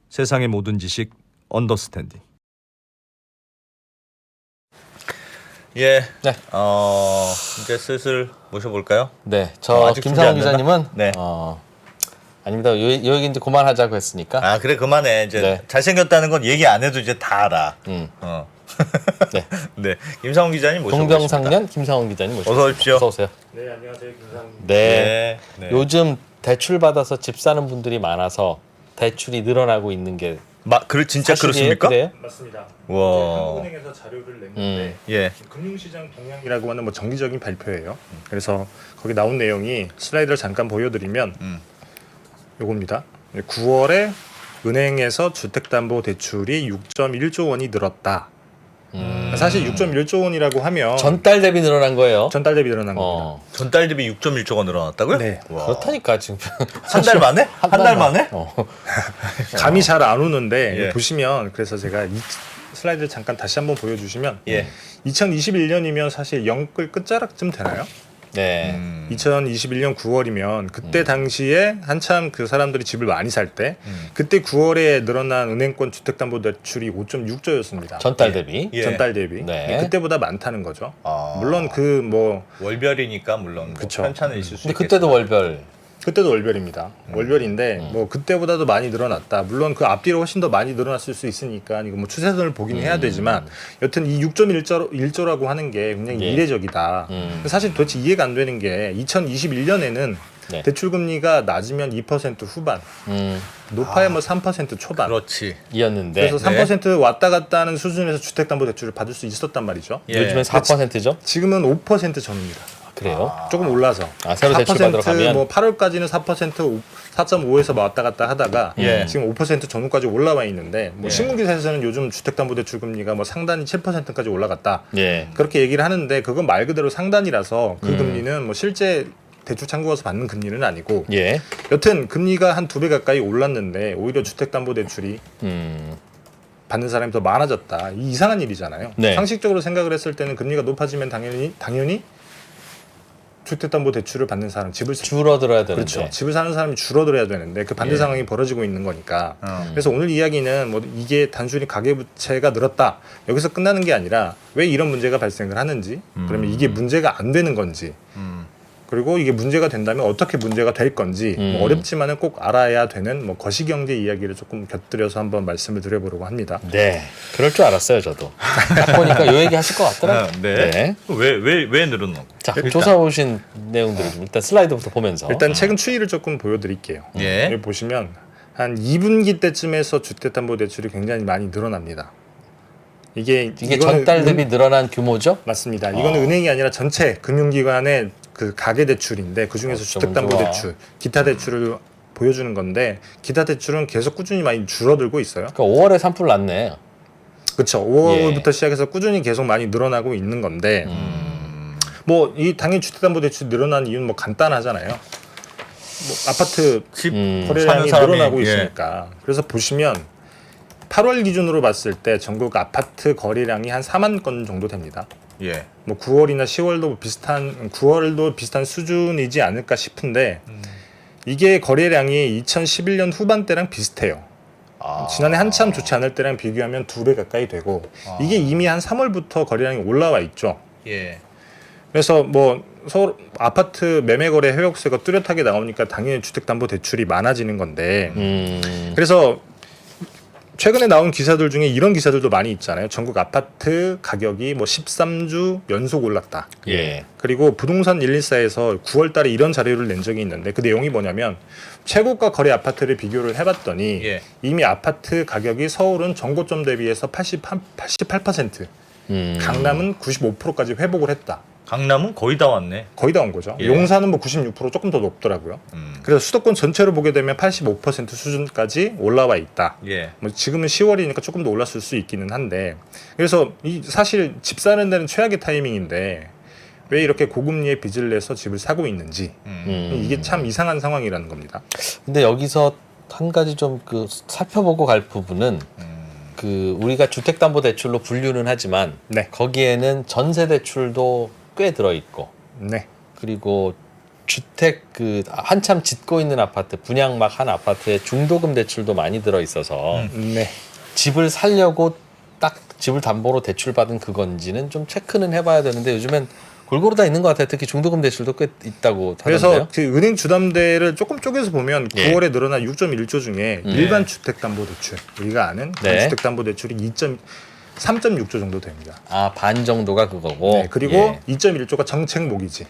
세상의 모든 지식 언더스탠딩. 예. 네. 이제 슬슬 모셔볼까요? 네, 저 아직 준비 김상훈 안 되나? 기자님은 네. 아닙니다. 요 얘기 이제 그만하자고 했으니까. 아 그래 그만해. 이제 네. 잘생겼다는 건 얘기 안 해도 이제 다 알아. 네. 네. 김상훈 기자님 모셔보겠습니다. 동병상련 김상훈 기자님 모시고 어서 오십시오. 어서 오세요. 네, 안녕하세요. 김상훈입니다. 네. 네. 요즘 대출 받아서 집 사는 분들이 많아서 대출이 늘어나고 있는 게 진짜 사실이에요? 그렇습니까? 그래요? 맞습니다. 와. 한국은행에서 자료를 냈는데 예. 금융시장 동향이라고 하는 정기적인 발표예요. 그래서 거기 나온 내용이 슬라이드를 잠깐 보여드리면 요겁니다. 9월에 은행에서 주택담보대출이 6.1조 원이 늘었다. 사실 6.1조 원이라고 하면 전달 대비 늘어난 거예요. 전달 대비 늘어난 겁니다. 전달 대비 6.1조가 늘어났다고요? 네. 와. 그렇다니까 지금 한 달 만에? 한 달 만에? 감이 잘 안 오는데 예. 보시면 그래서 제가 이 슬라이드를 잠깐 다시 한번 보여주시면 예. 2021년이면 사실 영끌 끝자락쯤 되나요? 네. 2021년 9월이면 그때 당시에 한참 그 사람들이 집을 많이 살 때 그때 9월에 늘어난 은행권 주택담보대출이 5.6조였습니다. 전달 대비. 예. 전달 대비. 네. 그때보다 많다는 거죠. 아. 물론 그 뭐 월별이니까 물론 뭐 그쵸. 편차는 있을 수 근데 있겠지만. 그때도 월별. 그때도 월별입니다. 월별인데 뭐 그때보다도 많이 늘어났다. 물론 그 앞뒤로 훨씬 더 많이 늘어났을 수 있으니까 이거 뭐 추세선을 보긴 해야 되지만 여튼 이 6.1조라고 하는 게 굉장히 예. 이례적이다. 사실 도대체 이해가 안 되는 게 2021년에는 네. 대출 금리가 낮으면 2% 후반, 높아야 뭐 3% 초반. 그렇지. 이었는데 그래서 3% 왔다 갔다 하는 수준에서 주택담보대출을 받을 수 있었단 말이죠. 예. 요즘엔 4%죠? 지금은 5% 전후입니다. 그래요? 조금 올라서. 새로 대출 받으러 가면? 뭐 8월까지는 4%, 4.5에서 왔다 갔다 하다가 예. 지금 5% 전후까지 올라와 있는데 뭐 예. 신문 기사에서는 요즘 주택담보대출 금리가 뭐 상단이 7%까지 올라갔다. 예. 그렇게 얘기를 하는데 그건 말 그대로 상단이라서 그 금리는 뭐 실제 대출 창구 가서 받는 금리는 아니고 예. 여튼 금리가 한 2배 가까이 올랐는데 오히려 주택담보대출이 음. 받는 사람이 더 많아졌다. 이 이상한 일이잖아요. 네. 상식적으로 생각을 했을 때는 금리가 높아지면 당연히 주택담보대출을 받는 사람, 집을 줄어들어야 되는데. 그렇죠. 집을 사는 사람이 줄어들어야 되는데 그 반대 예. 상황이 벌어지고 있는 거니까. 그래서 오늘 이야기는 뭐 이게 단순히 가계부채가 늘었다 여기서 끝나는 게 아니라 왜 이런 문제가 발생을 하는지, 그러면 이게 문제가 안 되는 건지, 그리고 이게 문제가 된다면 어떻게 문제가 될 건지 뭐 어렵지만은 꼭 알아야 되는 뭐 거시경제 이야기를 조금 곁들여서 한번 말씀을 드려보려고 합니다. 네. 그럴 줄 알았어요, 저도. 딱 보니까 요 얘기 하실 것 같더라고요. 네. 왜 늘어난? 자, 조사 오신 내용들을 좀 일단 슬라이드부터 보면서. 일단 최근 추이를 조금 보여드릴게요. 예. 여기 보시면 한 2분기 때쯤에서 주택담보대출이 굉장히 많이 늘어납니다. 이게 이거는 전달 대비 늘어난 규모죠? 맞습니다. 이거는 은행이 아니라 전체 금융기관의 그 가계대출인데 그 중에서 주택담보대출, 기타 대출을 보여주는 건데 기타 대출은 계속 꾸준히 많이 줄어들고 있어요. 그러니까 5월에 산불 났네. 그렇죠. 5월부터 시작해서 꾸준히 계속 많이 늘어나고 있는 건데 뭐 이 당연히 주택담보대출 늘어난 이유는 뭐 간단하잖아요. 뭐 아파트 집 거래량이 사는 사람이, 늘어나고 예. 있으니까. 그래서 보시면 8월 기준으로 봤을 때 전국 아파트 거래량이 한 4만 건 정도 됩니다. 예. 뭐 9월이나 10월도 비슷한 9월도 비슷한 수준이지 않을까 싶은데 이게 거래량이 2011년 후반때랑 비슷해요. 지난해 한참 좋지 않을 때랑 비교하면 2배 가까이 되고 이게 이미 한 3월부터 거래량이 올라와 있죠. 예. 그래서 뭐 서울 아파트 매매 거래 회복세가 뚜렷하게 나오니까 당연히 주택담보대출이 많아지는 건데 그래서 최근에 나온 기사들 중에 이런 기사들도 많이 있잖아요. 전국 아파트 가격이 뭐 13주 연속 올랐다. 예. 그리고 부동산 114에서 9월 달에 이런 자료를 낸 적이 있는데 그 내용이 뭐냐면 최고가 거래 아파트를 비교를 해봤더니 예. 이미 아파트 가격이 서울은 전고점 대비해서 88%, 강남은 95%까지 회복을 했다. 강남은 거의 다 왔네. 거의 다 온 거죠. 예. 용산은 뭐 96% 조금 더 높더라고요. 그래서 수도권 전체로 보게 되면 85% 수준까지 올라와 있다. 예. 뭐 지금은 10월이니까 조금 더 올랐을 수 있기는 한데 그래서 이 사실 집 사는 데는 최악의 타이밍인데 왜 이렇게 고금리에 빚을 내서 집을 사고 있는지 이게 참 이상한 상황이라는 겁니다. 근데 여기서 한 가지 좀 그 살펴보고 갈 부분은 그 우리가 주택담보대출로 분류는 하지만 네. 거기에는 전세대출도 꽤 들어 있고 네. 그리고 주택 그 한참 짓고 있는 아파트 분양 막 한 아파트에 중도금 대출도 많이 들어 있어서 네. 집을 살려고 딱 집을 담보로 대출 받은 그건지는 좀 체크는 해봐야 되는데 요즘엔 골고루 다 있는 것 같아요. 특히 중도금 대출도 꽤 있다고 그래서 하던데요. 그 은행 주담대를 조금 쪼개서 보면 예. 9월에 늘어난 6.1조 중에 일반 주택담보대출 우리가 아는 네. 주택담보대출이 3.6조 정도 됩니다. 아, 반 정도가 그거고. 네, 그리고 예. 2.1조가 정책 모기지.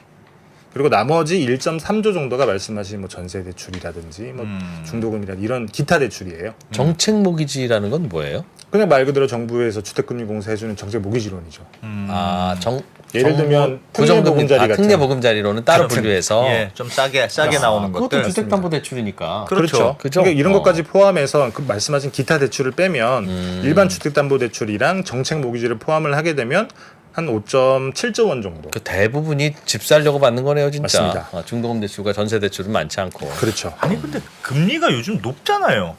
그리고 나머지 1.3조 정도가 말씀하신 뭐 전세 대출이라든지 뭐 중도금이라든지 이런 기타 대출이에요. 정책 모기지라는 건 뭐예요? 그냥 말 그대로 정부에서 주택금리 공사해주는 정책 모기지론이죠. 아, 예를 들면 고정금리 특례보금자리 같은 특례보금자리로는 따로 그렇죠. 분류해서 예, 좀 싸게 나오는 그것도 것들. 주택담보대출이니까. 그렇죠. 그죠? 그러니까 이런 것까지 포함해서 그 말씀하신 기타 대출을 빼면 일반 주택담보대출이랑 정책 모기지를 포함을 하게 되면 한 5.7조 원 정도. 그 대부분이 집 살려고 받는 거네요, 진짜. 맞습니다. 중도금 대출과 전세 대출은 많지 않고. 그렇죠. 아니 근데 금리가 요즘 높잖아요.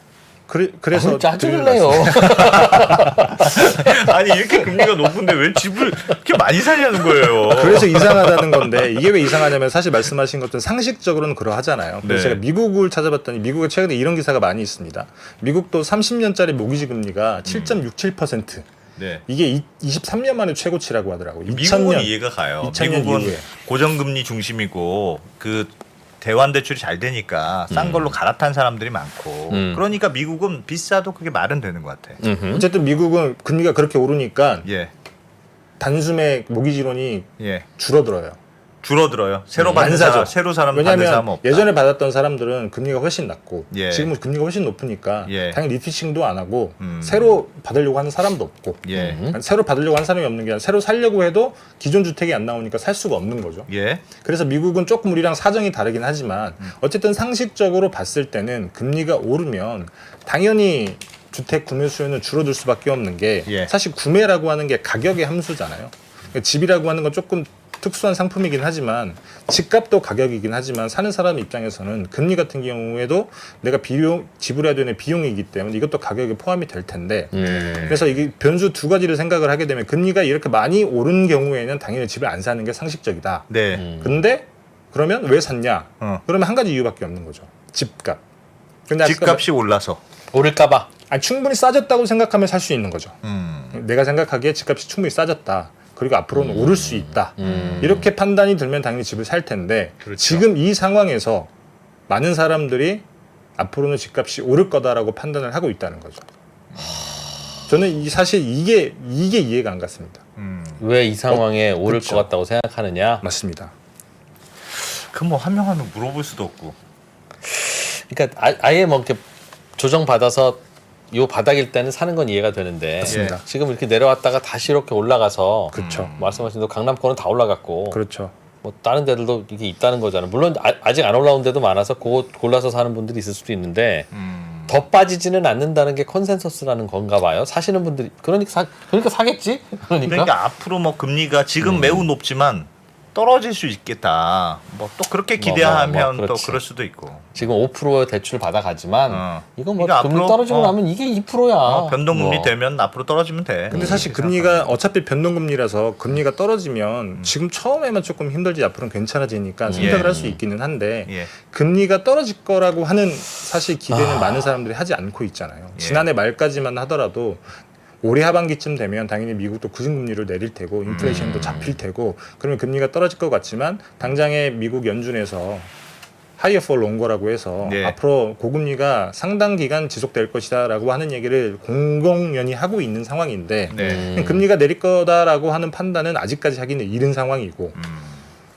그래서 짜증을 드리는 내요. 아니 이렇게 금리가 높은데 왜 집을 이렇게 많이 살려는 거예요? 그래서 이상하다는 건데 이게 왜 이상하냐면 사실 말씀하신 것처럼 상식적으로는 그러하잖아요. 그래서 네. 제가 미국을 찾아봤더니 미국에 최근에 이런 기사가 많이 있습니다. 미국도 30년짜리 모기지 금리가 7.67%. 네. 이게 23년 만에 최고치라고 하더라고요. 미국은 2000년. 이해가 가요. 2000년 미국은 이후에. 고정금리 중심이고 그 대환 대출이 잘 되니까 싼 걸로 갈아탄 사람들이 많고 그러니까 미국은 비싸도 그게 말은 되는 것 같아. 어쨌든 미국은 금리가 그렇게 오르니까 예, 단숨에 모기지론이 예. 줄어들어요. 줄어들어요. 새로 받는 만사죠. 사람, 새로 사람 받는 사람 왜냐하면 없다. 예전에 받았던 사람들은 금리가 훨씬 낮고 예. 지금은 금리가 훨씬 높으니까 예. 당연히 리피싱도 안 하고 새로 받으려고 하는 사람도 없고 예, 새로 받으려고 하는 사람이 없는 게 아니라 새로 살려고 해도 기존 주택이 안 나오니까 살 수가 없는 거죠. 예, 그래서 미국은 조금 우리랑 사정이 다르긴 하지만 어쨌든 상식적으로 봤을 때는 금리가 오르면 당연히 주택 구매 수요는 줄어들 수밖에 없는 게 예. 사실 구매라고 하는 게 가격의 함수잖아요. 그러니까 집이라고 하는 건 조금 특수한 상품이긴 하지만 집값도 가격이긴 하지만 사는 사람 입장에서는 금리 같은 경우에도 내가 비용 지불해야 되는 비용이기 때문에 이것도 가격에 포함이 될 텐데 그래서 이게 변수 두 가지를 생각을 하게 되면 금리가 이렇게 많이 오른 경우에는 당연히 집을 안 사는 게 상식적이다. 네, 근데 그러면 왜 샀냐? 그러면 한 가지 이유밖에 없는 거죠. 집값. 근데 아까 집값이 올라서. 오를까봐. 아니, 충분히 싸졌다고 생각하면 살 수 있는 거죠. 내가 생각하기에 집값이 충분히 싸졌다. 그리고 앞으로는 오를 수 있다. 이렇게 판단이 들면 당연히 집을 살 텐데 그렇죠. 지금 이 상황에서 많은 사람들이 앞으로는 집값이 오를 거다라고 판단을 하고 있다는 거죠. 저는 사실 이게 이해가 안 갔습니다. 왜 이 상황에 오를 그쵸. 것 같다고 생각하느냐? 맞습니다. 그 뭐 한 명 한 명 물어볼 수도 없고. 그러니까 아예 뭐 이렇게 조정 받아서 요 바닥일 때는 사는 건 이해가 되는데 맞습니다. 지금 이렇게 내려왔다가 다시 이렇게 올라가서 그렇죠. 말씀하신 대로 강남권은 다 올라갔고 그렇죠. 뭐 다른 데들도 이게 있다는 거잖아요. 물론 아직 안 올라온 데도 많아서 그거 골라서 사는 분들이 있을 수도 있는데 더 빠지지는 않는다는 게 컨센서스라는 건가 봐요. 사시는 분들이 그러니까 사겠지. 그러니까 앞으로 뭐 금리가 지금 매우 높지만 떨어질 수 있겠다. 뭐 또 그렇게 기대하면 또 그렇지. 그럴 수도 있고. 지금 5% 대출 받아가지만 이거 뭐 이거 금리 앞으로, 떨어지고 나면 이게 2%야. 변동금리 뭐. 되면 앞으로 떨어지면 돼. 근데 사실 그렇게 금리가 어차피 변동금리라서 금리가 떨어지면 지금 처음에만 조금 힘들지 앞으로는 괜찮아지니까 생각을 할 수 있기는 한데 예. 금리가 떨어질 거라고 하는 사실 기대는 많은 사람들이 하지 않고 있잖아요. 예. 지난해 말까지만 하더라도 올해 하반기쯤 되면 당연히 미국도 구직금리를 내릴 테고 인플레이션도 잡힐 테고 그러면 금리가 떨어질 것 같지만 당장에 미국 연준에서 하이어 폴 롱거라고 해서 네. 앞으로 고금리가 상당 기간 지속될 것이다라고 하는 얘기를 공공연히 하고 있는 상황인데 네. 금리가 내릴 거다라고 하는 판단은 아직까지 하기는 이른 상황이고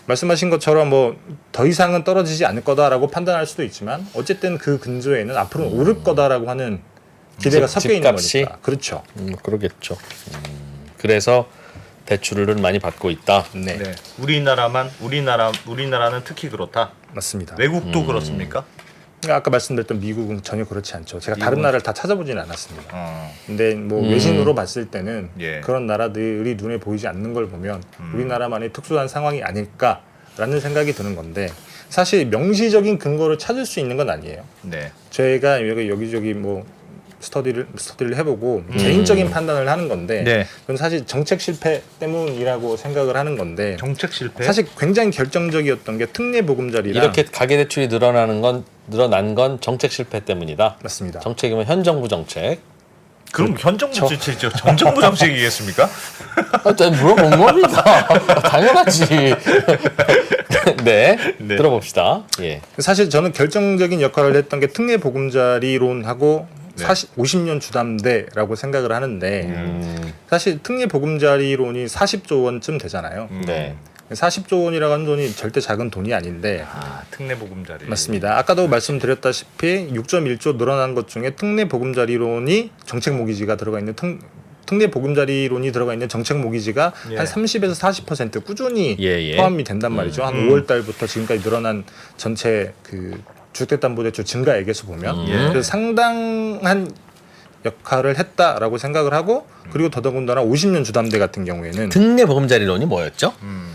말씀하신 것처럼 뭐 더 이상은 떨어지지 않을 거다라고 판단할 수도 있지만 어쨌든 그 근저에는 앞으로는 오를 거다라고 하는 기대가 섞여 있는 집값이? 거니까 그렇죠. 그러겠죠. 그래서 대출을 많이 받고 있다. 네, 네. 우리나라는 특히 그렇다. 맞습니다. 외국도 그렇습니까? 아까 말씀드렸던 미국은 전혀 그렇지 않죠. 제가 다른 나라를 다 찾아보지는 않았습니다. 근데 뭐 외신으로 봤을 때는 예. 그런 나라들이 눈에 보이지 않는 걸 보면 우리나라만의 특수한 상황이 아닐까라는 생각이 드는 건데 사실 명시적인 근거를 찾을 수 있는 건 아니에요. 네. 저희가 여기저기 뭐 스터디를 해보고 개인적인 판단을 하는 건데 네. 그건 사실 정책 실패 때문이라고 생각을 하는 건데 정책 실패. 사실 굉장히 결정적이었던 게 특례 보금자리랑 이렇게 가계대출이 늘어난 건 정책 실패 때문이다. 맞습니다. 정책이면 현 정부 정책. 그럼 현 정부 정책이죠. 전 정부 정책이겠습니까? 물어본 겁니다. 당연하지. 네, 네. 들어봅시다. 예. 사실 저는 결정적인 역할을 했던 게 특례 보금자리론하고 네. 50년 주담대라고 생각을 하는데 사실 특례 보금자리론이 40조 원쯤 되잖아요. 네. 40조 원이라고 하는 돈이 절대 작은 돈이 아닌데 특례 보금자리. 맞습니다. 아까도 말씀드렸다시피 6.1조 늘어난 것 중에 특례 보금자리론이 정책 모기지가 들어가 있는 특례 보금자리론이 들어가 있는 정책 모기지가 예. 한 30에서 40% 꾸준히 예. 포함이 된단 말이죠. 한 5월 달부터 지금까지 늘어난 전체 그 주택담보대출 증가액에서 보면 예. 그래서 상당한 역할을 했다라고 생각을 하고 그리고 더더군다나 50년 주담대 같은 경우에는 특례 보금자리론이 뭐였죠? 음.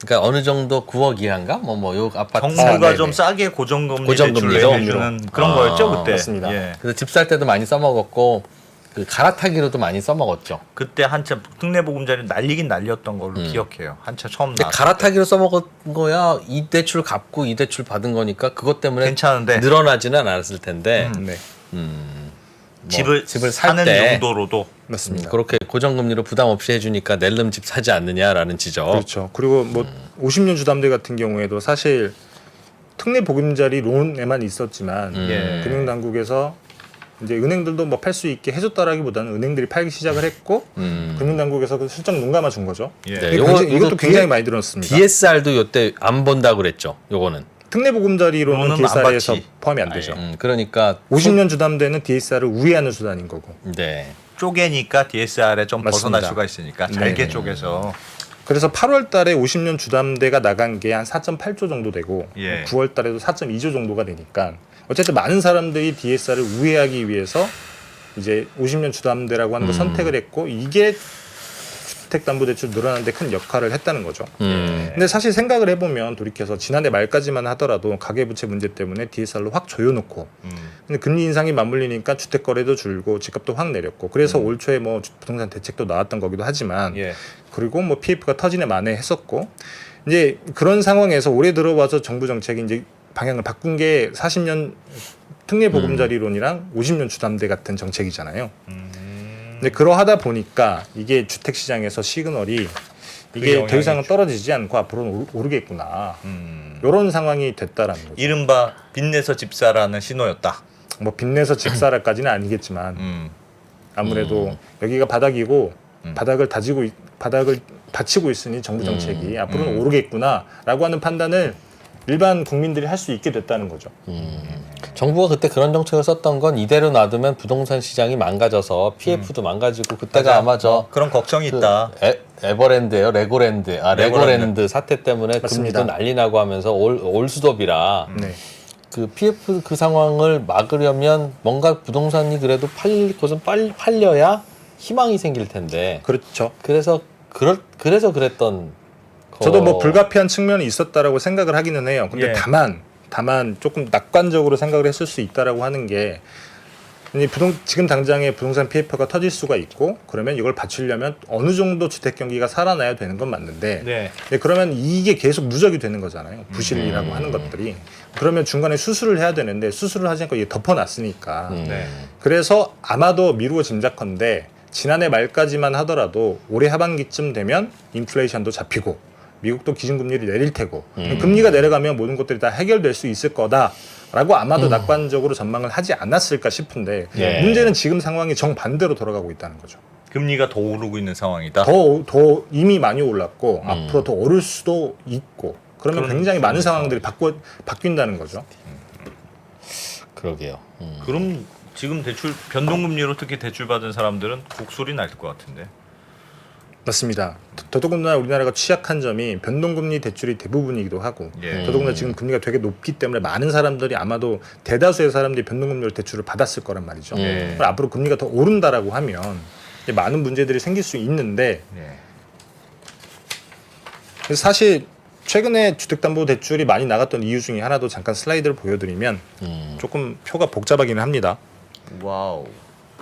그러니까 어느 정도 9억 이하인가? 요 아파트 정부가 네네. 좀 싸게 고정금리 고정금리로 대출을 해주는 그런 거였죠 그때. 맞습니다. 예. 그래서 집 살 때도 많이 써먹었고 그 갈아타기로도 많이 써먹었죠. 그때 한참 특례 보금자리 날리긴 날렸던 걸로 기억해요. 한참 처음 근데 나왔을 갈아타기로 써먹은 거야 이 대출 갚고 이 대출 받은 거니까 그것 때문에 괜찮은데. 늘어나지는 않았을 텐데 네, 뭐 집을 살 사는 때 용도로도 맞습니다. 그렇게 고정금리로 부담 없이 해주니까 낼름 집 사지 않느냐라는 지적. 그렇죠. 그리고 뭐 50년 주담대 같은 경우에도 사실 특례 보금자리론에만 있었지만 예. 금융당국에서 이제 은행들도 뭐 팔 수 있게 해줬다라기보다는 은행들이 팔기 시작을 했고 금융당국에서 그 슬쩍 눈 감아 준 거죠. 예. 네, 이것도 굉장히 많이 들었습니다. DSR도 요때 안 본다 그랬죠. 요거는. 특례 보금자리론은 론은 안 DSR에서 받지. 포함이 안 되죠. 그러니까 50년 주담대는 DSR을 우회하는 수단인 거고. 네. 쪼개니까 DSR에 좀 맞습니다. 벗어날 수가 있으니까 잘게 네. 쪼개서 그래서 8월 달에 50년 주담대가 나간 게 한 4.8조 정도 되고 예. 9월 달에도 4.2조 정도가 되니까 어쨌든 많은 사람들이 DSR을 우회하기 위해서 이제 50년 주담대라고 하는 걸 선택을 했고 이게 주택담보대출 늘어나는 데 큰 역할을 했다는 거죠. 근데 사실 생각을 해보면 돌이켜서 지난해 말까지만 하더라도 가계부채 문제 때문에 DSR로 확 조여놓고 근데 금리 인상이 맞물리니까 주택거래도 줄고 집값도 확 내렸고 그래서 올 초에 뭐 부동산 대책도 나왔던 거기도 하지만 예. 그리고 뭐 PF가 터지네 마네 했었고 이제 그런 상황에서 올해 들어와서 정부 정책이 이제 방향을 바꾼 게 40년 특례 보금자리론이랑 50년 주담대 같은 정책이잖아요. 근데 그러하다 보니까 이게 주택 시장에서 시그널이 이게 더 이상은 영향이죠. 떨어지지 않고 앞으로는 오르겠구나. 이런 상황이 됐다라는 거죠. 이른바 빚내서 집사라는 신호였다. 뭐 빚내서 집사라까지는 아니겠지만 아무래도 여기가 바닥이고 바닥을 받치고 있으니 정부 정책이 앞으로는 오르겠구나라고 하는 판단을 일반 국민들이 할 수 있게 됐다는 거죠. 정부가 그때 그런 정책을 썼던 건 이대로 놔두면 부동산 시장이 망가져서 PF도 망가지고 그때가 아마 저 그런 걱정이 그 있다. 에버랜드예요, 레고랜드. 레고랜드 사태 때문에 맞습니다. 금리도 난리 나고 하면서 올수덥이라 네. 그 PF 그 상황을 막으려면 뭔가 부동산이 그래도 팔릴 것은 팔려야 희망이 생길 텐데. 그렇죠. 그래서 그랬던 저도 뭐 불가피한 측면이 있었다라고 생각을 하기는 해요. 근데 예. 다만 조금 낙관적으로 생각을 했을 수 있다라고 하는 게 지금 당장에 부동산 PF가 터질 수가 있고 그러면 이걸 받치려면 어느 정도 주택 경기가 살아나야 되는 건 맞는데 네. 그러면 이게 계속 누적이 되는 거잖아요. 부실이라고 하는 것들이. 그러면 중간에 수술을 해야 되는데 수술을 하니까 이게 덮어놨으니까. 네. 그래서 아마도 미루어 짐작컨대 지난해 말까지만 하더라도 올해 하반기쯤 되면 인플레이션도 잡히고 미국도 기준금리를 내릴 테고 금리가 내려가면 모든 것들이 다 해결될 수 있을 거다라고 아마도 낙관적으로 전망을 하지 않았을까 싶은데 예. 문제는 지금 상황이 정반대로 돌아가고 있다는 거죠. 금리가 더 오르고 있는 상황이다. 더 이미 많이 올랐고 앞으로 더 오를 수도 있고 그러면 그런 굉장히 많은 상황이죠. 상황들이 바뀐다는 거죠. 그러게요. 그럼 지금 변동금리로 특히 대출 받은 사람들은 곡소리 날 것 같은데. 맞습니다. 더더군다나 우리나라가 취약한 점이 변동금리 대출이 대부분이기도 하고 예. 더더군다나 지금 금리가 되게 높기 때문에 많은 사람들이 아마도 대다수의 사람들이 변동금리로 대출을 받았을 거란 말이죠. 예. 그럼 앞으로 금리가 더 오른다라고 하면 이제 많은 문제들이 생길 수 있는데 네. 그래서 사실 최근에 주택담보대출이 많이 나갔던 이유 중에 하나도 잠깐 슬라이드를 보여드리면 조금 표가 복잡하기는 합니다. 와우.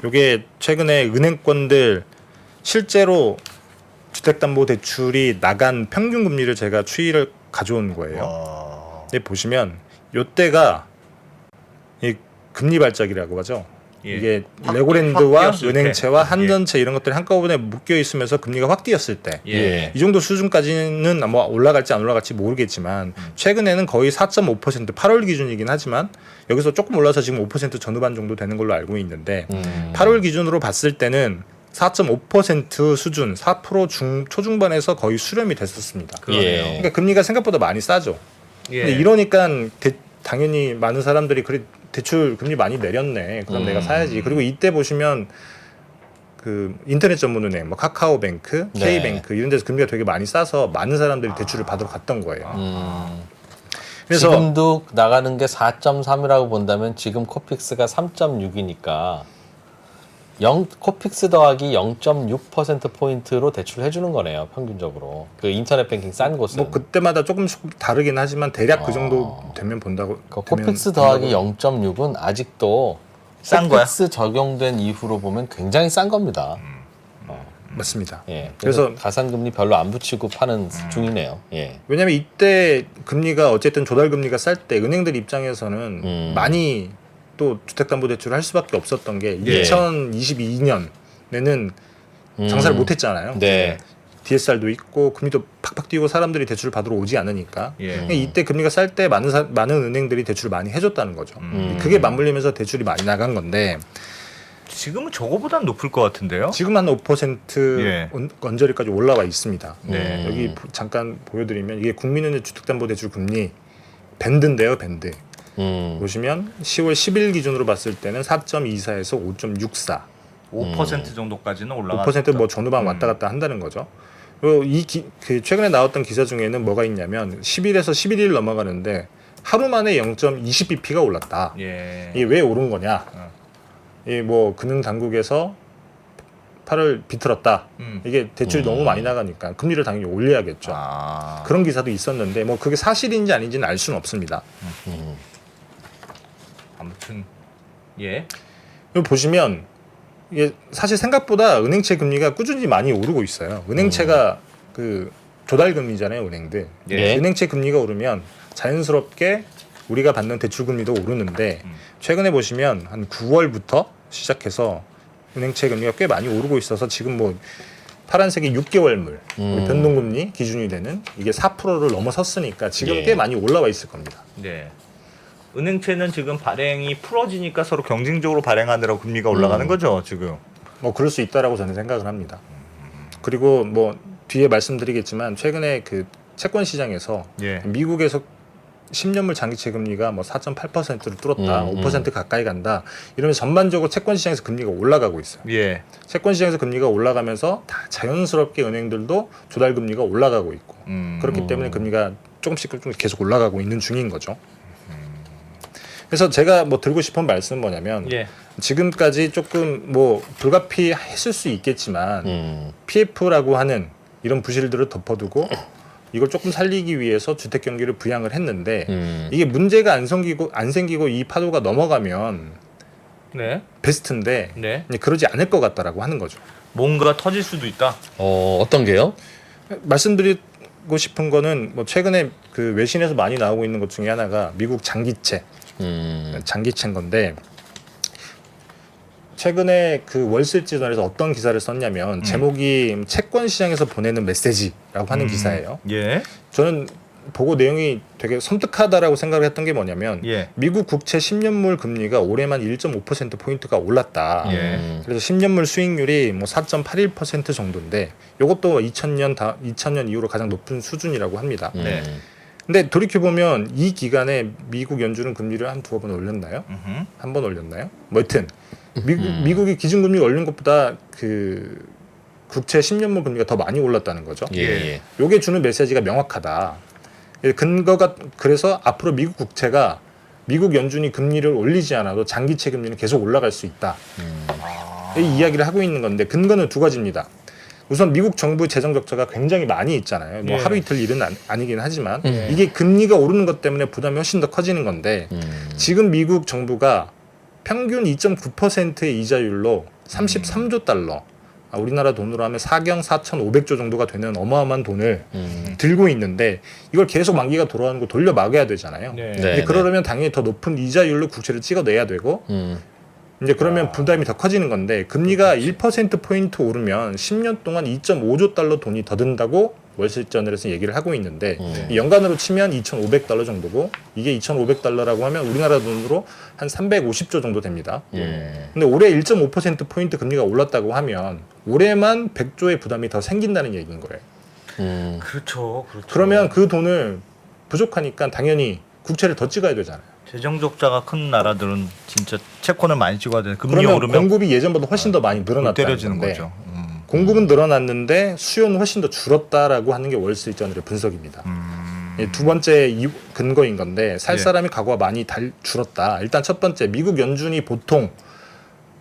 이게 최근에 은행권들 실제로 주택담보대출이 나간 평균 금리를 제가 추이를 가져온 거예요. 근데 보시면 이때가 이 금리 발작이라고 하죠. 예. 이게 확 레고랜드와 뛰었을 은행채와 때. 한전채 이런 것들이 한꺼번에 묶여 있으면서 금리가 확 뛰었을 때 이 예. 정도 수준까지는 뭐 올라갈지 안 올라갈지 모르겠지만 최근에는 거의 4.5% 8월 기준이긴 하지만 여기서 조금 올라서 지금 5% 전후반 정도 되는 걸로 알고 있는데 8월 기준으로 봤을 때는 4.5% 수준 4% 초중반에서 거의 수렴이 됐었습니다. 그러네요. 그러니까 금리가 생각보다 많이 싸죠. 예. 근데 이러니까 당연히 많은 사람들이 그래 대출 금리 많이 내렸네. 그럼 내가 사야지. 그리고 이때 보시면 그 인터넷 전문은행, 뭐 카카오뱅크, 네. K뱅크 이런 데서 금리가 되게 많이 싸서 많은 사람들이 대출을 받으러 갔던 거예요. 그래서 지금도 나가는 게 4.3이라고 본다면 지금 코픽스가 3.6이니까 코픽스 더하기 0.6% 포인트로 대출을 해주는 거네요. 평균적으로 그 인터넷 뱅킹 싼 곳은. 뭐 그때마다 조금씩 다르긴 하지만 대략 그 정도 되면 본다고. 코픽스 더하기 0.6은 아직도 싼 거야? 코픽스 적용된 이후로 보면 굉장히 싼 겁니다. 맞습니다. 예. 그래서 그래서 가상금리 별로 안 붙이고 파는 중이네요. 예. 왜냐하면 이때 금리가 어쨌든 조달 금리가 쌀 때 은행들 입장에서는 많이 또 주택담보대출을 할 수밖에 없었던 게 예. 2022년에는 장사를 못했잖아요. 네. DSR도 있고 금리도 팍팍 뛰고 사람들이 대출을 받으러 오지 않으니까 예. 이때 금리가 쌀 때 많은 은행들이 대출을 많이 해줬다는 거죠. 그게 맞물리면서 대출이 많이 나간 건데 지금은 저거보단 높을 것 같은데요. 지금 한 5% 예. 언저리까지 올라와 있습니다. 네. 여기 잠깐 보여드리면 이게 국민은행 주택담보대출 금리 밴드인데요, 밴드. 보시면 10월 10일 기준으로 봤을 때는 4.24에서 5.64. 5% 정도까지는 올라가. 5%뭐 전후반 왔다 갔다 한다는 거죠. 그리고 그 최근에 나왔던 기사 중에는 뭐가 있냐면 10일에서 11일 넘어가는데 하루 만에 0.20bp가 올랐다. 예. 이게 왜 오른 거냐? 이 뭐 금융 당국에서 팔을 비틀었다. 이게 대출이 너무 많이 나가니까 금리를 당연히 올려야겠죠. 아. 그런 기사도 있었는데 뭐 그게 사실인지 아닌지는 알 수는 없습니다. 아무튼 예. 여기 보시면 이게 사실 생각보다 은행채 금리가 꾸준히 많이 오르고 있어요. 은행채가 그 조달 금리잖아요, 은행들. 예. 은행채 금리가 오르면 자연스럽게 우리가 받는 대출 금리도 오르는데 최근에 보시면 한 9월부터 시작해서 은행채 금리가 꽤 많이 오르고 있어서 지금 뭐 파란색이 6개월물 우리 변동금리 기준이 되는 이게 4%를 넘어섰으니까 지금 예. 꽤 많이 올라와 있을 겁니다. 네. 은행채는 지금 발행이 풀어지니까 서로 경쟁적으로 발행하느라고 금리가 올라가는 거죠, 지금. 뭐 그럴 수 있다라고 저는 생각을 합니다. 그리고 뭐 뒤에 말씀드리겠지만 최근에 그 채권 시장에서 예. 미국에서 10년물 장기채 금리가 뭐 4.8%를 뚫었다, 5% 가까이 간다. 이러면 전반적으로 채권 시장에서 금리가 올라가고 있어요. 예. 채권 시장에서 금리가 올라가면서 다 자연스럽게 은행들도 조달 금리가 올라가고 있고 그렇기 때문에 금리가 조금씩 계속 올라가고 있는 중인 거죠. 그래서 제가 뭐 들고 싶은 말씀은 뭐냐면 예. 지금까지 조금 뭐 불가피했을 수 있겠지만 PF라고 하는 이런 부실들을 덮어두고 이걸 조금 살리기 위해서 주택 경기를 부양을 했는데 이게 문제가 안 생기고 이 파도가 넘어가면 네. 베스트인데 네. 그러지 않을 것 같다라고 하는 거죠. 뭔가 터질 수도 있다. 어떤 게요? 말씀드리고 싶은 거는 뭐 최근에 그 외신에서 많이 나오고 있는 것 중에 하나가 미국 장기채인 건데 최근에 그 월스트리트저널에서 어떤 기사를 썼냐면 제목이 채권 시장에서 보내는 메시지라고 하는 기사예요. 예. 저는 보고 내용이 되게 섬뜩하다라고 생각을 했던 게 뭐냐면 예. 미국 국채 10년물 금리가 올해만 1.5% 포인트가 올랐다. 예. 그래서 10년물 수익률이 뭐 4.81% 정도인데 이것도 2000년 이후로 가장 높은 수준이라고 합니다. 네. 근데 돌이켜 보면 이 기간에 미국 연준은 금리를 한 두어 번 올렸나요? 한 번 올렸나요? 뭐 여튼 미국이 기준금리 올린 것보다 그 국채 10년물 금리가 더 많이 올랐다는 거죠. 예. 요게 주는 메시지가 명확하다. 근거가 그래서 앞으로 미국 국채가 미국 연준이 금리를 올리지 않아도 장기채 금리는 계속 올라갈 수 있다. 이 이야기를 하고 있는 건데 근거는 두 가지입니다. 우선 미국 정부 재정 적자가 굉장히 많이 있잖아요. 뭐 예. 하루 이틀 일은 아니긴 하지만 이게 금리가 오르는 것 때문에 부담이 훨씬 더 커지는 건데 지금 미국 정부가 평균 2.9%의 이자율로 33조 달러. 우리나라 돈으로 하면 4경 4,500조 정도가 되는 어마어마한 돈을 들고 있는데 이걸 계속 만기가 돌아오는 거 돌려 막아야 되잖아요. 네. 근데 그러려면 당연히 더 높은 이자율로 국채를 찍어내야 되고 이제 그러면 부담이 더 커지는 건데 금리가 1%포인트 오르면 10년 동안 2.5조 달러 돈이 더 든다고 월스트리트저널에서 얘기를 하고 있는데 연간으로 치면 2,500달러 정도고 이게 2,500달러라고 하면 우리나라 돈으로 한 350조 정도 됩니다. 근데 올해 1.5%포인트 금리가 올랐다고 하면 올해만 100조의 부담이 더 생긴다는 얘기인 거예요. 그렇죠. 그러면 그 돈을 부족하니까 당연히 국채를 더 찍어야 되잖아요. 재정 적자가 큰 나라들은 진짜 채권을 많이 찍어야 되는. 금리 그러면 오르면 공급이 예전보다 훨씬 더 많이 늘어났다는 때려지는 건데 거죠. 공급은 늘어났는데 수요는 훨씬 더 줄었다라고 하는 게 월스트리트저널의 분석입니다. 두 번째 근거인 건데 살 사람이 과거와 많이 줄었다. 일단 첫 번째 미국 연준이 보통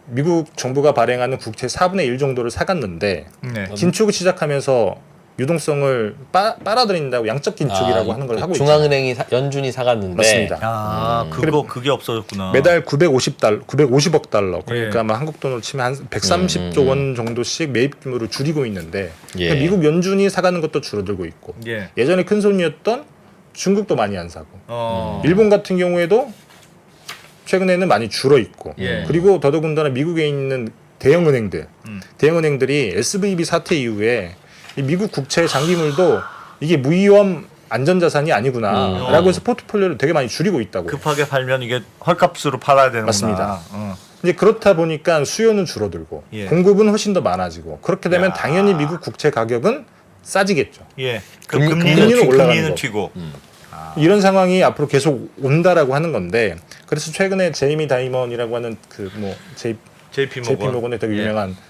미국 정부가 발행하는 국채 4분의 1 정도를 사갔는데 네. 긴축을 시작하면서 유동성을 빨아들인다고 양적 긴축이라고 하는 걸 하고 있죠. 중앙은행이 연준이 사갔는데 맞습니다. 그게 없어졌구나. 매달 950억 달러 그러니까 예. 아마 한국 돈으로 치면 한 130조 원 정도씩 매입 규모를 줄이고 있는데 예. 그러니까 미국 연준이 사가는 것도 줄어들고 있고 예. 예전에 큰 손이었던 중국도 많이 안 사고 어. 일본 같은 경우에도 최근에는 많이 줄어 있고 예. 그리고 더더군다나 미국에 있는 대형은행들이 SVB 사태 이후에 이 미국 국채 장기물도 이게 무위험 안전자산이 아니구나라고 해서 포트폴리오를 되게 많이 줄이고 있다고. 급하게 팔면 이게 헐값으로 팔아야 되는구나. 맞습니다. 이제 그렇다 보니까 수요는 줄어들고 예. 공급은 훨씬 더 많아지고 그렇게 되면 야. 당연히 미국 국채 가격은 싸지겠죠. 예. 금리는 올라가는 금리는 거. 튀고. 이런 상황이 앞으로 계속 온다라고 하는 건데 그래서 최근에 제이미 다이먼이라고 하는 JP JP 모건. 모건의 되게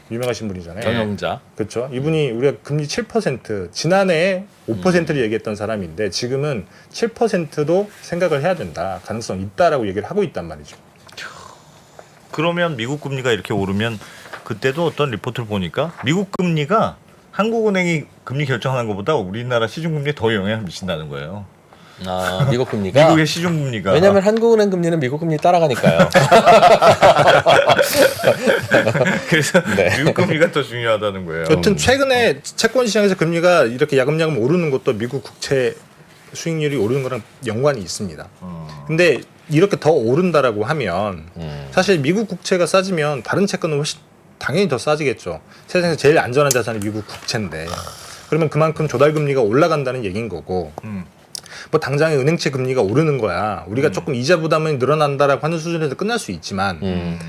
유명하신 분이잖아요. 경영자. 그렇죠. 이분이 우리가 금리 7% 지난해에 5%를 얘기했던 사람인데 지금은 7%도 생각을 해야 된다. 가능성 있다라고 얘기를 하고 있단 말이죠. 그러면 미국 금리가 이렇게 오르면 그때도 어떤 리포트를 보니까 미국 금리가 한국은행이 금리 결정하는 것보다 우리나라 시중금리에 더 영향을 미친다는 거예요. 아, 미국 금리가. 미국의 시중금리가. 왜냐하면 한국은행 금리는 미국 금리 따라가니까요. 그래서 네. 미국 금리가 더 중요하다는 거예요. 여튼 최근에 채권 시장에서 금리가 이렇게 야금야금 오르는 것도 미국 국채 수익률이 오르는 거랑 연관이 있습니다. 근데 이렇게 더 오른다라고 하면 사실 미국 국채가 싸지면 다른 채권은 훨씬 당연히 더 싸지겠죠. 세상에서 제일 안전한 자산이 미국 국채인데 그러면 그만큼 조달금리가 올라간다는 얘기인 거고 뭐 당장에 은행채 금리가 오르는 거야. 우리가 조금 이자 부담이 늘어난다라고 하는 수준에서 끝날 수 있지만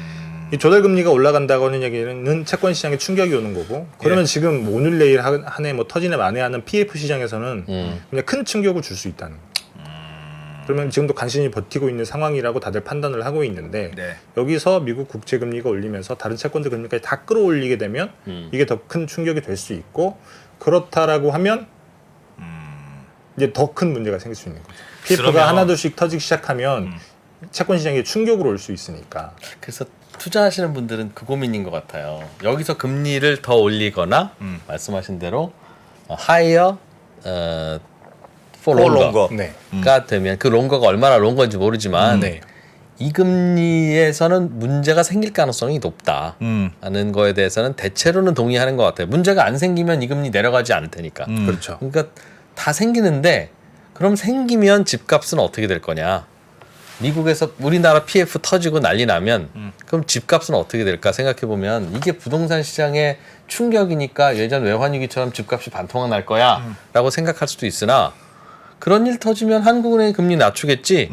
이 조달금리가 올라간다고 하는 얘기는 채권 시장에 충격이 오는 거고 그러면 지금 뭐 오늘 내일 한 해 뭐 터지네 만에 하는 PF 시장에서는 그냥 큰 충격을 줄 수 있다는 거죠. 그러면 지금도 간신히 버티고 있는 상황이라고 다들 판단을 하고 있는데 네. 여기서 미국 국채 금리가 올리면서 다른 채권들 금리까지 다 끌어올리게 되면 이게 더 큰 충격이 될 수 있고 그렇다라고 하면 이제 더 큰 문제가 생길 수 있는 거죠. PF가 그러면- 하나둘씩 터지기 시작하면 채권 시장에 충격으로 올 수 있으니까. 그래서 투자하시는 분들은 그 고민인 것 같아요. 여기서 금리를 더 올리거나 말씀하신 대로 higher for longer가 네. 되면 그 롱거가 얼마나 롱거인지 모르지만 네. 이 금리에서는 문제가 생길 가능성이 높다 하는 거에 대해서는 대체로는 동의하는 것 같아요. 문제가 안 생기면 이 금리 내려가지 않을 테니까. 그렇죠. 그러니까 다 생기는데 그럼 생기면 집값은 어떻게 될 거냐? 미국에서 우리나라 PF 터지고 난리 나면 그럼 집값은 어떻게 될까 생각해 보면 이게 부동산 시장의 충격이니까 예전 외환위기처럼 집값이 반토막 날 거야라고 생각할 수도 있으나 그런 일 터지면 한국은행이 금리 낮추겠지.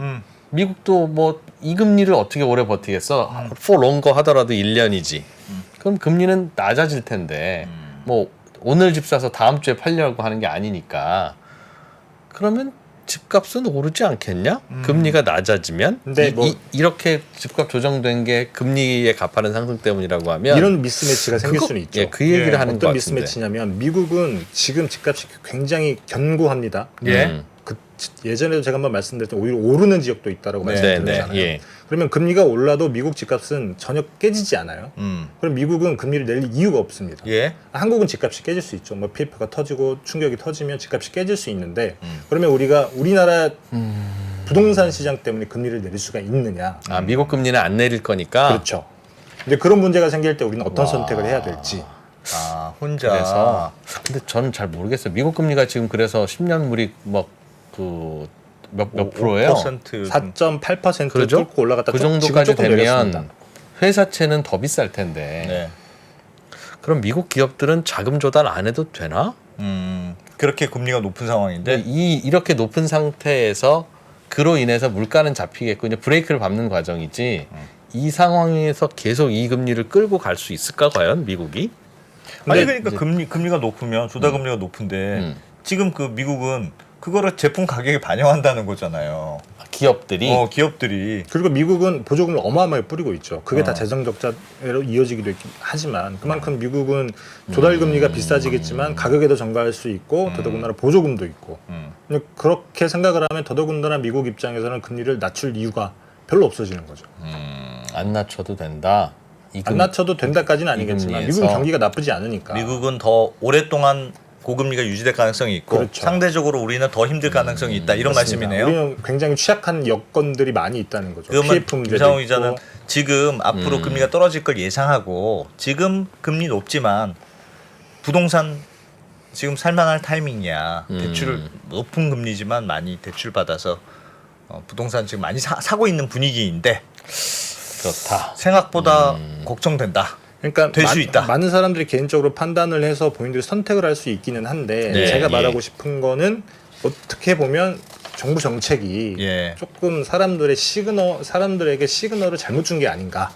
미국도 뭐 이 금리를 어떻게 오래 버티겠어? for longer 하더라도 1년이지. 그럼 금리는 낮아질 텐데 뭐 오늘 집 사서 다음 주에 팔려고 하는 게 아니니까 그러면 집값은 오르지 않겠냐? 금리가 낮아지면 근데 뭐- 이렇게 집값 조정된 게 금리의 가파른 상승 때문이라고 하면 이런 미스매치가 생길 수는 있죠. 예, 그 얘기를 예, 하는 것 어떤 같은데. 미스매치냐면 미국은 지금 집값이 굉장히 견고합니다. 예. 예전에도 제가 한번 말씀드렸던 오히려 오르는 지역도 있다라고 말씀드렸잖아요. 예. 그러면 금리가 올라도 미국 집값은 전혀 깨지지 않아요. 그럼 미국은 금리를 낼 이유가 없습니다. 예. 한국은 집값이 깨질 수 있죠. 뭐 PF가 터지고 충격이 터지면 집값이 깨질 수 있는데 그러면 우리나라 부동산 시장 때문에 금리를 내릴 수가 있느냐? 아, 미국 금리는 안 내릴 거니까. 그렇죠. 이제 그런 문제가 생길 때 우리는 어떤 선택을 해야 될지. 아 혼자. 그래서 근데 저는 잘 모르겠어요. 미국 금리가 지금 그래서 10년물이 몇 프로예요? 4.8%를 그러죠? 뚫고 올라갔다 그 지금 정도까지 조금 되면 내렸습니다. 회사채는 더 비쌀 텐데. 네. 그럼 미국 기업들은 자금 조달 안 해도 되나? 그렇게 금리가 높은 상황인데. 근데 이렇게 높은 상태에서 그로 인해서 물가는 잡히겠고 이제 브레이크를 밟는 과정이지. 이 상황에서 계속 이 금리를 끌고 갈 수 있을까 과연 미국이? 아니 근데 그러니까 금리가 높으면 조달 금리가 높은데 지금 그 미국은 그거를 제품 가격에 반영한다는 거잖아요. 기업들이 기업들이. 그리고 미국은 보조금을 어마어마하게 뿌리고 있죠. 그게 다 재정 적자로 이어지기도 하지만 그만큼 미국은 조달 금리가 비싸지겠지만 가격에도 전가할 수 있고 더더군다나 보조금도 있고. 근데 그렇게 생각을 하면 더더군다나 미국 입장에서는 금리를 낮출 이유가 별로 없어지는 거죠. 안 낮춰도 된다. 안 낮춰도 된다까지는 아니겠지만 금리에서. 미국은 경기가 나쁘지 않으니까. 미국은 더 오랫동안 고금리가 유지될 가능성이 있고 그렇죠. 상대적으로 우리는 더 힘들 가능성이 있다 이런 맞습니다. 말씀이네요. 우리는 굉장히 취약한 여건들이 많이 있다는 거죠. 그러면 PF 문제도 김상훈 있고. 기자는 지금 앞으로 금리가 떨어질 걸 예상하고 지금 금리 높지만 부동산 지금 살만할 타이밍이야. 대출 높은 금리지만 많이 대출 받아서 부동산 지금 많이 사고 있는 분위기인데 그렇다. 생각보다 걱정된다. 그러니까 될수 있다. 많은 사람들이 개인적으로 판단을 해서 본인들이 선택을 할 수 있기는 한데 네, 제가 예. 말하고 싶은 거는 어떻게 보면 정부 정책이 예. 조금 사람들에게 시그널을 잘못 준 게 아닌가.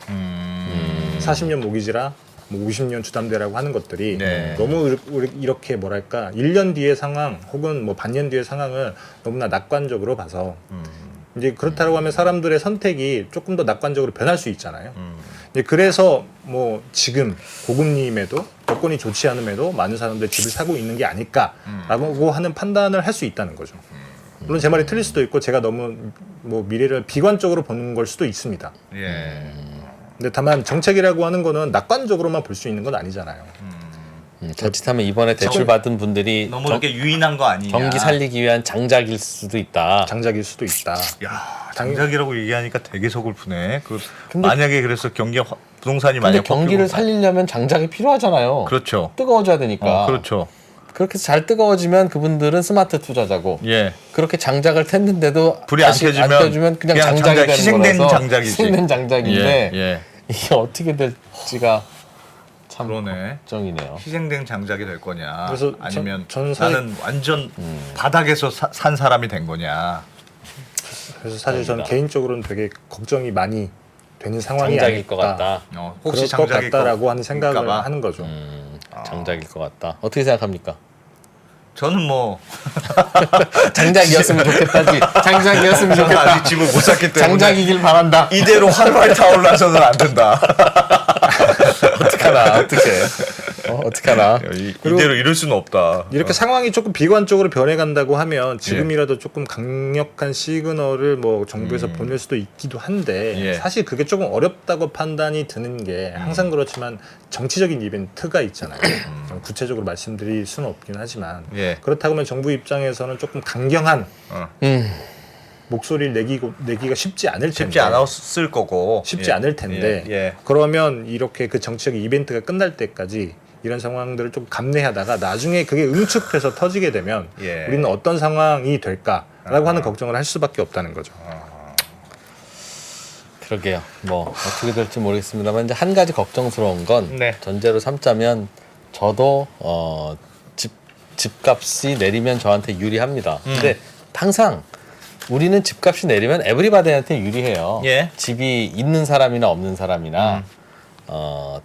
40년 모기지라 뭐 50년 주담대라고 하는 것들이 네. 너무 이렇게 뭐랄까 1년 뒤의 상황 혹은 뭐 반년 뒤의 상황을 너무나 낙관적으로 봐서 이제 그렇다고 하면 사람들의 선택이 조금 더 낙관적으로 변할 수 있잖아요. 이제 그래서 뭐 지금 고금리임에도 여건이 좋지 않음에도 많은 사람들이 집을 사고 있는 게 아닐까라고 하는 판단을 할 수 있다는 거죠. 물론 제 말이 틀릴 수도 있고 제가 너무 뭐 미래를 비관적으로 보는 걸 수도 있습니다. 예. 근데 다만 정책이라고 하는 거는 낙관적으로만 볼 수 있는 건 아니잖아요. 자칫하면 이번에 대출 받은 분들이 너무 이렇게 유인한 거 아니냐. 경기 살리기 위한 장작일 수도 있다. 장작일 수도 있다. 야, 장작이라고 얘기하니까 되게 서글프네. 만약에 그래서 부동산이 근데 만약 경기를 살리려면 장작이 필요하잖아요. 그렇죠. 뜨거워져야 되니까. 그렇죠. 그렇게 해서 잘 뜨거워지면 그분들은 스마트 투자자고 예. 그렇게 장작을 탔는데도 불이 안 다시 켜지면 그냥 그냥 장작이 되는 희생된 거라서 장작이지. 희생된 장작인데 예. 이게 어떻게 될지가 참 그러네. 걱정이네요. 희생된 장작이 될 거냐. 그래서 아니면 저는 사실- 나는 완전 바닥에서 산 사람이 된 거냐. 그래서 사실 저는 아닙니다. 개인적으로는 되게 걱정이 많이 되는 상황이 장작일 것 아닐까. 같다. 혹시 그럴 것 장작일 같다라고 하는 생각을 일까봐. 하는 거죠. 장작일 것 같다. 어떻게 생각합니까? 저는 뭐 장작이었으면 좋겠다지. 장작이었으면 저는 좋겠다. 아직 집을 못 샀기 때문에 장작이길 바란다. 이대로 활활 타올라서는 안 된다. 어떡하나 어떡하나. 이대로 이럴 수는 없다. 이렇게 상황이 조금 비관적으로 변해간다고 하면 지금이라도 조금 강력한 시그널을 뭐 정부에서 보낼 수도 있기도 한데 예. 사실 그게 조금 어렵다고 판단이 드는 게 항상 그렇지만 정치적인 이벤트가 있잖아요. 좀 구체적으로 말씀드릴 수는 없긴 하지만 예. 그렇다고 하면 정부 입장에서는 조금 강경한 목소리를 내기가 쉽지 않을 텐데 쉽지 않았을 거고 쉽지 예. 않을 텐데 예. 그러면 이렇게 그 정치적인 이벤트가 끝날 때까지 이런 상황들을 좀 감내하다가 나중에 그게 응축돼서 터지게 되면 예. 우리는 어떤 상황이 될까라고 하는 걱정을 할 수밖에 없다는 거죠. 그러게요. 뭐 어떻게 될지 모르겠습니다만 이제 한 가지 걱정스러운 건 네. 전제로 삼자면 저도 집값이 내리면 저한테 유리합니다. 근데 항상 우리는 집값이 내리면 에브리바디한테 유리해요. 예. 집이 있는 사람이나 없는 사람이나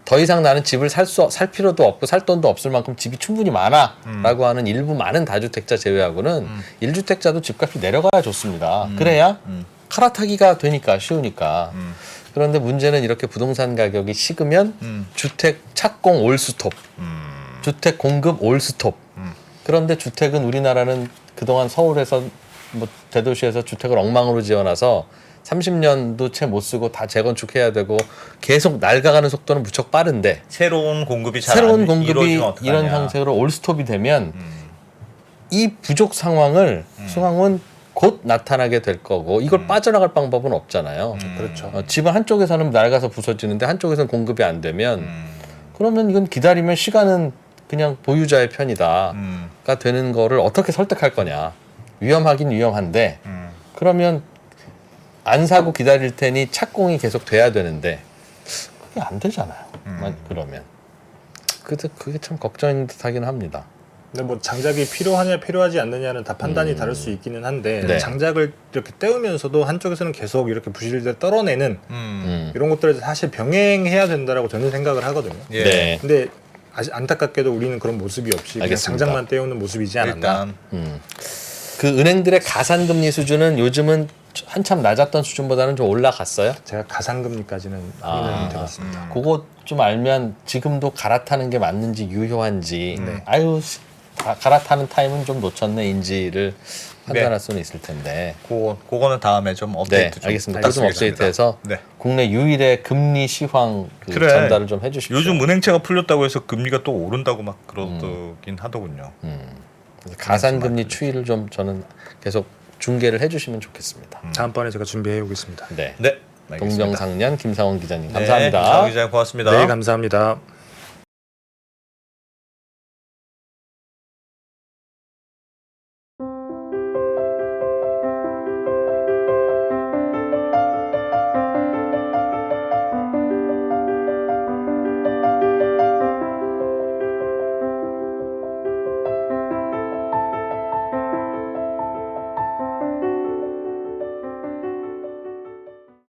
더 이상 나는 집을 살 필요도 없고 살 돈도 없을 만큼 집이 충분히 많아라고 하는 일부 많은 다주택자 제외하고는 1주택자도 집값이 내려가야 좋습니다. 그래야 갈아타기가 되니까 쉬우니까. 그런데 문제는 이렇게 부동산 가격이 식으면 주택 착공 올스톱, 주택 공급 올스톱. 그런데 주택은 우리나라는 그동안 서울에서 뭐 대도시에서 주택을 엉망으로 지어놔서 30년도 채 못 쓰고 다 재건축해야 되고 계속 낡아가는 속도는 무척 빠른데 새로운 공급이 잘 새로운 안 공급이 이루어지면 어떡하냐. 이런 형태로 올스톱이 되면 이 부족 상황을 곧 나타나게 될 거고 이걸 빠져나갈 방법은 없잖아요. 그렇죠. 집은 한쪽에서는 낡아서 부서지는데 한쪽에서는 공급이 안 되면 그러면 이건 기다리면 시간은 그냥 보유자의 편이다가 되는 거를 어떻게 설득할 거냐. 위험하긴 위험한데 그러면 안 사고 기다릴 테니 착공이 계속 돼야 되는데 그게 안 되잖아요. 그러면 그게 참 걱정인 듯하긴 합니다. 근데 뭐 장작이 필요하냐 필요하지 않느냐는 다 판단이 다를 수 있기는 한데 네. 장작을 이렇게 떼우면서도 한쪽에서는 계속 이렇게 부실들 떨어내는 이런 것들을 사실 병행해야 된다라고 저는 생각을 하거든요. 예. 네. 근데 아직 안타깝게도 우리는 그런 모습이 없이 그냥 알겠습니다. 장작만 떼우는 모습이지 않았나. 일단 그 은행들의 가산금리 수준은 요즘은 한참 낮았던 수준보다는 좀 올라갔어요. 제가 가상금리까지는 확인을 못 해봤습니다. 그거 좀 알면 지금도 갈아타는 게 맞는지 유효한지 아유 갈아타는 타임은 좀 놓쳤네인지를 판단할 수는 있을 텐데. 그거는 다음에 좀 네, 업데이트 좀 알겠습니다. 그거 좀 부탁드리겠습니다. 업데이트해서 네. 국내 유일의 금리 시황 그 그래. 전달을 좀 해주십시오. 요즘 은행채가 풀렸다고 해서 금리가 또 오른다고 막 그러긴 하더군요. 그래서 가산금리 추이를 좀 저는 계속 중계를 해주시면 좋겠습니다. 다음번에 제가 준비해 오겠습니다. 네. 네. 알겠습니다. 동병상련 김상원 기자님 네, 감사합니다. 김상원 기자님 고맙습니다. 네, 감사합니다.